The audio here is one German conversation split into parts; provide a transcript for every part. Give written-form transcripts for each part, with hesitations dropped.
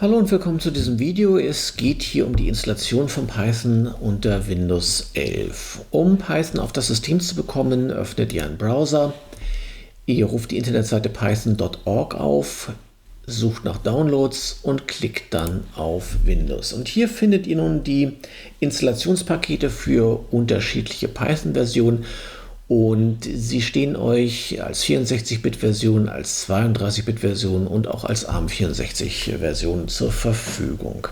Hallo und willkommen zu diesem Video. Es geht hier um die Installation von Python unter Windows 11. Um Python auf das System zu bekommen, öffnet ihr einen Browser. Ihr ruft die Internetseite python.org auf, sucht nach Downloads und klickt dann auf Windows. Und hier findet ihr nun die Installationspakete für unterschiedliche Python-Versionen. Und sie stehen euch als 64-Bit-Version, als 32-Bit-Version und auch als ARM64-Version zur Verfügung.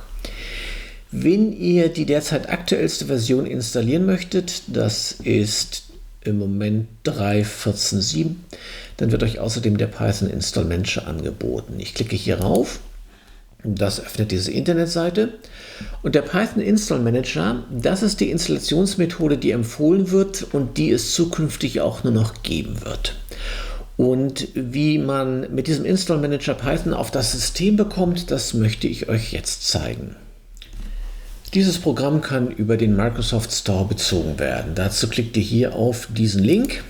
Wenn ihr die derzeit aktuellste Version installieren möchtet, das ist im Moment 3.14.7, dann wird euch außerdem der Python Install Manager angeboten. Ich klicke hier rauf. Das öffnet diese Internetseite. Und der Python Install Manager, das ist die Installationsmethode, die empfohlen wird und die es zukünftig auch nur noch geben wird. Und wie man mit diesem Install Manager Python auf das System bekommt, das möchte ich euch jetzt zeigen. Dieses Programm kann über den Microsoft Store bezogen werden. Dazu klickt ihr hier auf diesen Link.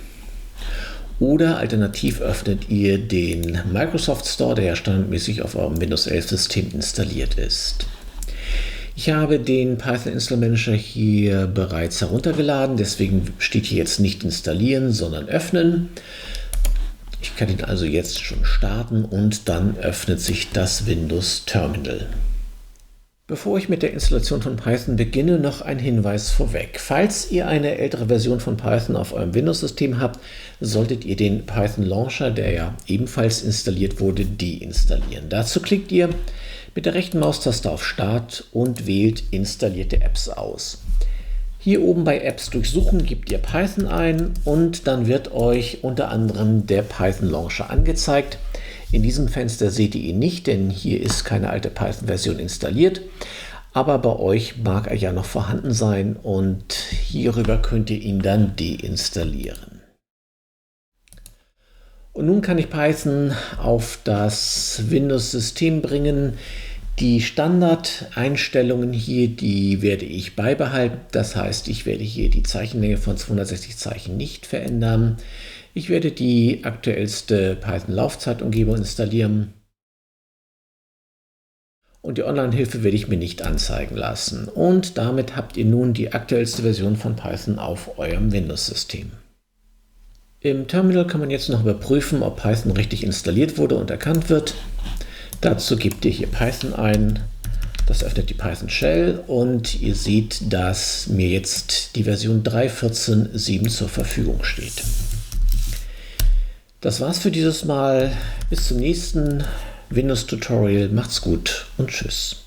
Oder alternativ öffnet ihr den Microsoft Store, der ja standardmäßig auf eurem Windows 11 System installiert ist. Ich habe den Python Install Manager hier bereits heruntergeladen, deswegen steht hier jetzt nicht installieren, sondern öffnen. Ich kann ihn also jetzt schon starten und dann öffnet sich das Windows Terminal. Bevor ich mit der Installation von Python beginne, noch ein Hinweis vorweg. Falls ihr eine ältere Version von Python auf eurem Windows-System habt, solltet ihr den Python Launcher, der ja ebenfalls installiert wurde, deinstallieren. Dazu klickt ihr mit der rechten Maustaste auf Start und wählt Installierte Apps aus. Hier oben bei Apps durchsuchen gebt ihr Python ein und dann wird euch unter anderem der Python Launcher angezeigt. In diesem Fenster seht ihr ihn nicht, denn hier ist keine alte Python-Version installiert. Aber bei euch mag er ja noch vorhanden sein und hierüber könnt ihr ihn dann deinstallieren. Und nun kann ich Python auf das Windows-System bringen. Die Standardeinstellungen hier, die werde ich beibehalten. Das heißt, ich werde hier die Zeichenlänge von 260 Zeichen nicht verändern. Ich werde die aktuellste Python-Laufzeitumgebung installieren. Und die Online-Hilfe werde ich mir nicht anzeigen lassen. Und damit habt ihr nun die aktuellste Version von Python auf eurem Windows-System. Im Terminal kann man jetzt noch überprüfen, ob Python richtig installiert wurde und erkannt wird. Dazu gebt ihr hier Python ein. Das öffnet die Python Shell und ihr seht, dass mir jetzt die Version 3.14.7 zur Verfügung steht. Das war's für dieses Mal. Bis zum nächsten Windows-Tutorial. Macht's gut und tschüss.